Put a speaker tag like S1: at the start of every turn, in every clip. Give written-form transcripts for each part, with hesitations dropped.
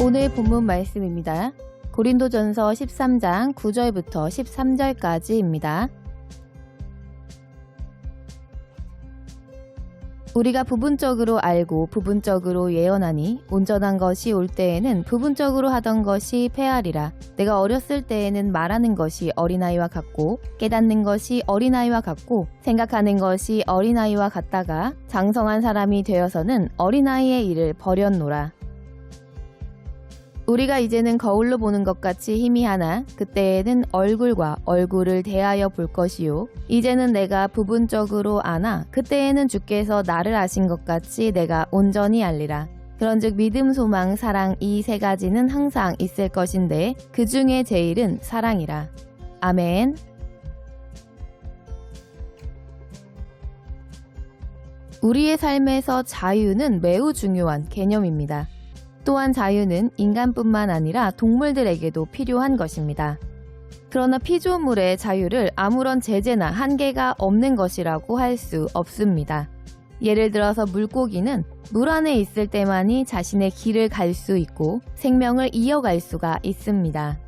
S1: 오늘 본문 말씀입니다. 고린도전서 13장 9절부터 13절까지입니다. 우리가 부분적으로 알고 부분적으로 예언하니 온전한 것이 올 때에는 부분적으로 하던 것이 패하리라. 내가 어렸을 때에는 말하는 것이 어린아이와 같고 깨닫는 것이 어린아이와 같고 생각하는 것이 어린아이와 같다가 장성한 사람이 되어서는 어린아이의 일을 버렸노라. 우리가 이제는 거울로 보는 것 같이 희미하나 그때에는 얼굴과 얼굴을 대하여 볼 것이요. 이제는 내가 부분적으로 아나 그때에는 주께서 나를 아신 것 같이 내가 온전히 알리라. 그런즉 믿음, 소망, 사랑 이 세 가지는 항상 있을 것인데 그 중에 제일은 사랑이라. 아멘. 우리의 삶에서 자유는 매우 중요한 개념입니다. 또한 자유는 인간뿐만 아니라 동물들에게도 필요한 것입니다. 그러나 피조물의 자유를 아무런 제재나 한계가 없는 것이라고 할 수 없습니다. 예를 들어서 물고기는 물 안에 있을 때만이 자신의 길을 갈 수 있고 생명을 이어갈 수가 있습니다.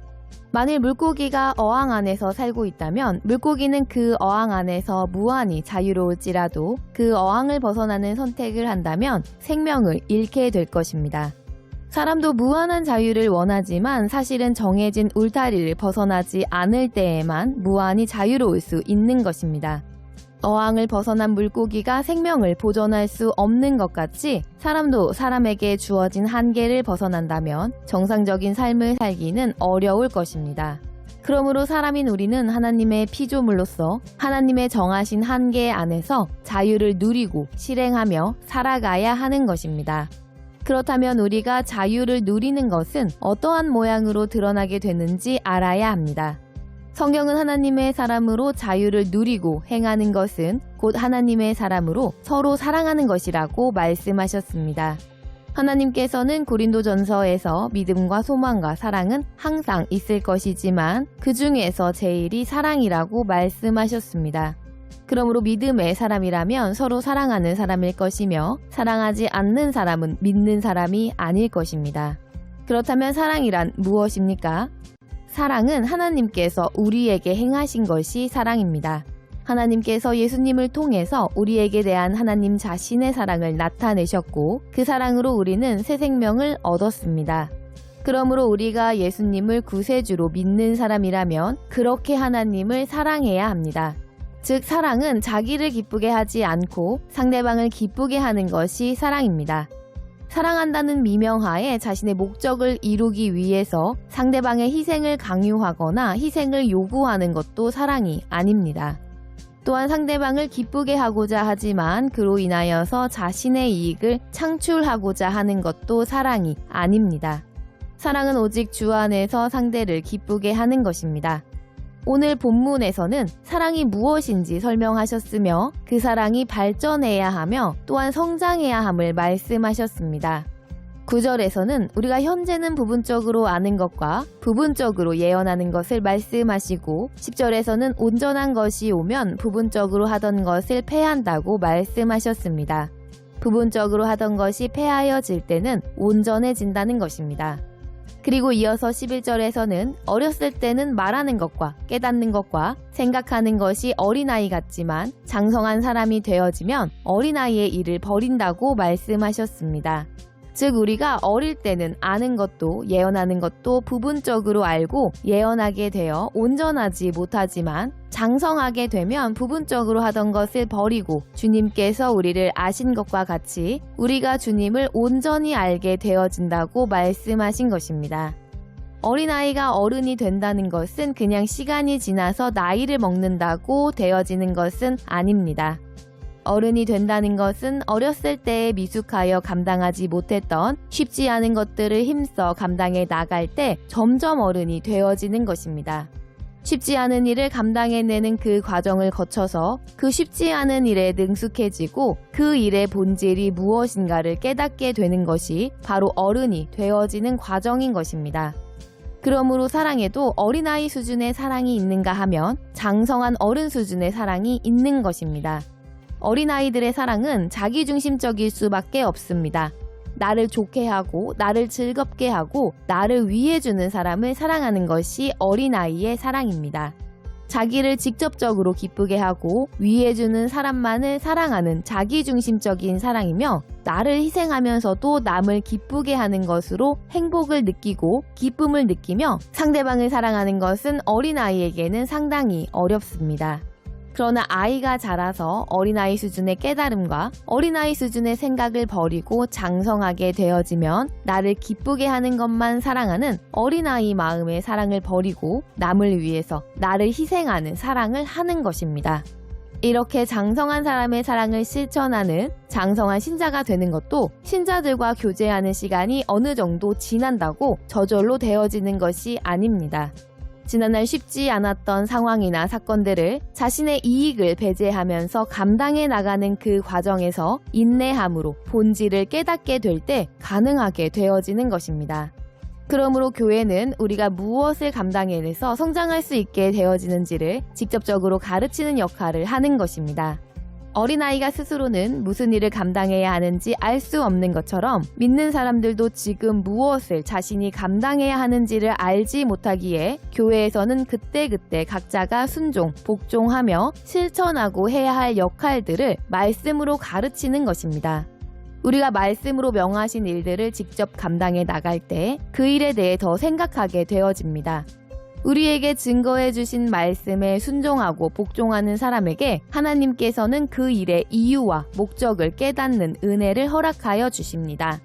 S1: 만일 물고기가 어항 안에서 살고 있다면 물고기는 그 어항 안에서 무한히 자유로울지라도 그 어항을 벗어나는 선택을 한다면 생명을 잃게 될 것입니다. 사람도 무한한 자유를 원하지만 사실은 정해진 울타리를 벗어나지 않을 때에만 무한히 자유로울 수 있는 것입니다. 어항을 벗어난 물고기가 생명을 보존할 수 없는 것 같이 사람도 사람에게 주어진 한계를 벗어난다면 정상적인 삶을 살기는 어려울 것입니다. 그러므로 사람인 우리는 하나님의 피조물로서 하나님의 정하신 한계 안에서 자유를 누리고 실행하며 살아가야 하는 것입니다. 그렇다면 우리가 자유를 누리는 것은 어떠한 모양으로 드러나게 되는지 알아야 합니다. 성경은 하나님의 사람으로 자유를 누리고 행하는 것은 곧 하나님의 사람으로 서로 사랑하는 것이라고 말씀하셨습니다. 하나님께서는 고린도전서에서 믿음과 소망과 사랑은 항상 있을 것이지만 그 중에서 제일이 사랑이라고 말씀하셨습니다. 그러므로 믿음의 사람이라면 서로 사랑하는 사람일 것이며 사랑하지 않는 사람은 믿는 사람이 아닐 것입니다. 그렇다면 사랑이란 무엇입니까? 사랑은 하나님께서 우리에게 행하신 것이 사랑입니다. 하나님께서 예수님을 통해서 우리에게 대한 하나님 자신의 사랑을 나타내셨고 그 사랑으로 우리는 새 생명을 얻었습니다. 그러므로 우리가 예수님을 구세주로 믿는 사람이라면 그렇게 하나님을 사랑해야 합니다. 즉 사랑은 자기를 기쁘게 하지 않고 상대방을 기쁘게 하는 것이 사랑입니다. 사랑한다는 미명하에 자신의 목적을 이루기 위해서 상대방의 희생을 강요하거나 희생을 요구하는 것도 사랑이 아닙니다. 또한 상대방을 기쁘게 하고자 하지만 그로 인하여서 자신의 이익을 창출하고자 하는 것도 사랑이 아닙니다. 사랑은 오직 주 안에서 상대를 기쁘게 하는 것입니다. 오늘 본문에서는 사랑이 무엇인지 설명하셨으며 그 사랑이 발전해야 하며 또한 성장해야 함을 말씀하셨습니다. 9절에서는 우리가 현재는 부분적으로 아는 것과 부분적으로 예언하는 것을 말씀하시고 10절에서는 온전한 것이 오면 부분적으로 하던 것을 패한다고 말씀하셨습니다. 부분적으로 하던 것이 패하여질 때는 온전해진다는 것입니다. 그리고 이어서 11절에서는 어렸을 때는 말하는 것과 깨닫는 것과 생각하는 것이 어린아이 같지만 장성한 사람이 되어지면 어린아이의 일을 버린다고 말씀하셨습니다. 즉 우리가 어릴 때는 아는 것도 예언하는 것도 부분적으로 알고 예언하게 되어 온전하지 못하지만 장성하게 되면 부분적으로 하던 것을 버리고 주님께서 우리를 아신 것과 같이 우리가 주님을 온전히 알게 되어진다고 말씀하신 것입니다. 어린아이가 어른이 된다는 것은 그냥 시간이 지나서 나이를 먹는다고 되어지는 것은 아닙니다. 어른이 된다는 것은 어렸을 때에 미숙하여 감당하지 못했던 쉽지 않은 것들을 힘써 감당해 나갈 때 점점 어른이 되어지는 것입니다. 쉽지 않은 일을 감당해내는 그 과정을 거쳐서 그 쉽지 않은 일에 능숙해지고 그 일의 본질이 무엇인가를 깨닫게 되는 것이 바로 어른이 되어지는 과정인 것입니다. 그러므로 사랑에도 어린아이 수준의 사랑이 있는가 하면 장성한 어른 수준의 사랑이 있는 것입니다. 어린아이들의 사랑은 자기중심적일 수밖에 없습니다. 나를 좋게 하고 나를 즐겁게 하고 나를 위해주는 사람을 사랑하는 것이 어린아이의 사랑입니다. 자기를 직접적으로 기쁘게 하고 위해주는 사람만을 사랑하는 자기중심적인 사랑이며 나를 희생하면서도 남을 기쁘게 하는 것으로 행복을 느끼고 기쁨을 느끼며 상대방을 사랑하는 것은 어린아이에게는 상당히 어렵습니다. 그러나 아이가 자라서 어린아이 수준의 깨달음과 어린아이 수준의 생각을 버리고 장성하게 되어지면 나를 기쁘게 하는 것만 사랑하는 어린아이 마음의 사랑을 버리고 남을 위해서 나를 희생하는 사랑을 하는 것입니다. 이렇게 장성한 사람의 사랑을 실천하는 장성한 신자가 되는 것도 신자들과 교제하는 시간이 어느 정도 지난다고 저절로 되어지는 것이 아닙니다. 지난날 쉽지 않았던 상황이나 사건들을 자신의 이익을 배제하면서 감당해 나가는 그 과정에서 인내함으로 본질을 깨닫게 될 때 가능하게 되어지는 것입니다. 그러므로 교회는 우리가 무엇을 감당해내서 성장할 수 있게 되어지는지를 직접적으로 가르치는 역할을 하는 것입니다. 어린아이가 스스로는 무슨 일을 감당해야 하는지 알 수 없는 것처럼 믿는 사람들도 지금 무엇을 자신이 감당해야 하는지를 알지 못하기에 교회에서는 그때그때 각자가 순종, 복종하며 실천하고 해야 할 역할들을 말씀으로 가르치는 것입니다. 우리가 말씀으로 명하신 일들을 직접 감당해 나갈 때 그 일에 대해 더 생각하게 되어집니다. 우리에게 증거해 주신 말씀에 순종하고 복종하는 사람에게 하나님께서는 그 일의 이유와 목적을 깨닫는 은혜를 허락하여 주십니다.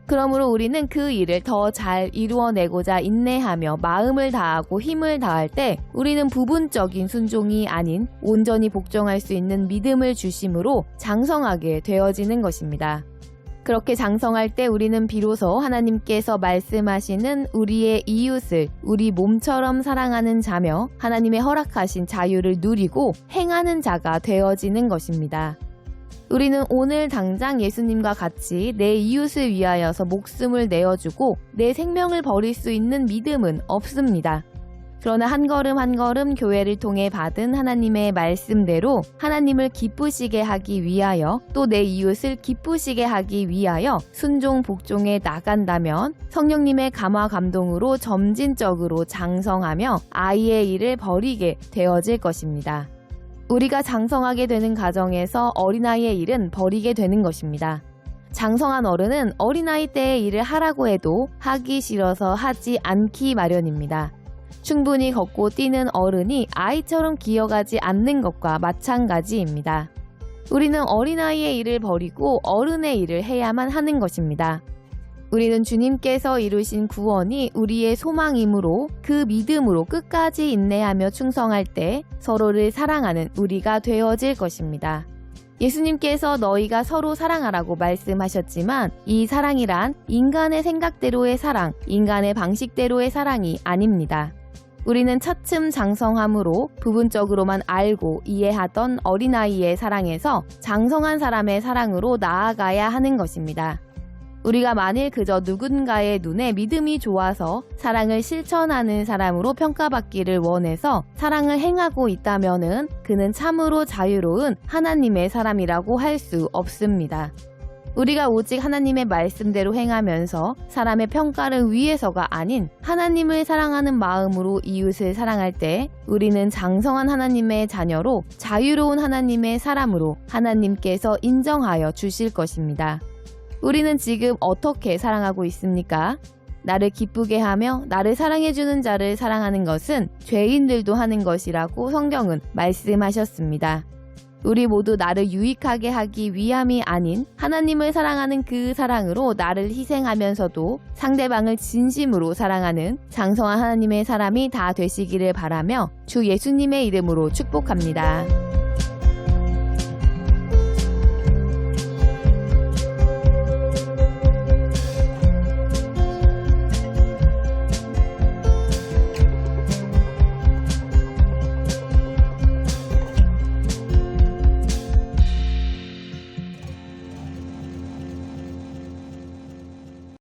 S1: 그러므로 우리는 그 일을 더 잘 이루어내고자 인내하며 마음을 다하고 힘을 다할 때 우리는 부분적인 순종이 아닌 온전히 복종할 수 있는 믿음을 주심으로 장성하게 되어지는 것입니다. 그렇게 장성할 때 우리는 비로소 하나님께서 말씀하시는 우리의 이웃을 우리 몸처럼 사랑하는 자며 하나님의 허락하신 자유를 누리고 행하는 자가 되어지는 것입니다. 우리는 오늘 당장 예수님과 같이 내 이웃을 위하여서 목숨을 내어주고 내 생명을 버릴 수 있는 믿음은 없습니다. 그러나 한 걸음 한 걸음 교회를 통해 받은 하나님의 말씀대로 하나님을 기쁘시게 하기 위하여 또 내 이웃을 기쁘시게 하기 위하여 순종 복종에 나간다면 성령님의 감화 감동으로 점진적으로 장성하며 아이의 일을 버리게 되어질 것입니다. 우리가 장성하게 되는 과정에서 어린아이의 일은 버리게 되는 것입니다. 장성한 어른은 어린아이 때의 일을 하라고 해도 하기 싫어서 하지 않기 마련입니다. 충분히 걷고 뛰는 어른이 아이처럼 기어가지 않는 것과 마찬가지입니다. 우리는 어린아이의 일을 버리고 어른의 일을 해야만 하는 것입니다. 우리는 주님께서 이루신 구원이 우리의 소망이므로 그 믿음으로 끝까지 인내하며 충성할 때 서로를 사랑하는 우리가 되어질 것입니다. 예수님께서 너희가 서로 사랑하라고 말씀하셨지만 이 사랑이란 인간의 생각대로의 사랑, 인간의 방식대로의 사랑이 아닙니다. 우리는 차츰 장성함으로 부분적으로만 알고 이해하던 어린아이의 사랑에서 장성한 사람의 사랑으로 나아가야 하는 것입니다. 우리가 만일 그저 누군가의 눈에 믿음이 좋아서 사랑을 실천하는 사람으로 평가받기를 원해서 사랑을 행하고 있다면은 그는 참으로 자유로운 하나님의 사람이라고 할 수 없습니다. 우리가 오직 하나님의 말씀대로 행하면서 사람의 평가를 위해서가 아닌 하나님을 사랑하는 마음으로 이웃을 사랑할 때 우리는 장성한 하나님의 자녀로 자유로운 하나님의 사람으로 하나님께서 인정하여 주실 것입니다. 우리는 지금 어떻게 사랑하고 있습니까? 나를 기쁘게 하며 나를 사랑해주는 자를 사랑하는 것은 죄인들도 하는 것이라고 성경은 말씀하셨습니다. 우리 모두 나를 유익하게 하기 위함이 아닌 하나님을 사랑하는 그 사랑으로 나를 희생하면서도 상대방을 진심으로 사랑하는 장성한 하나님의 사람이 다 되시기를 바라며 주 예수님의 이름으로 축복합니다.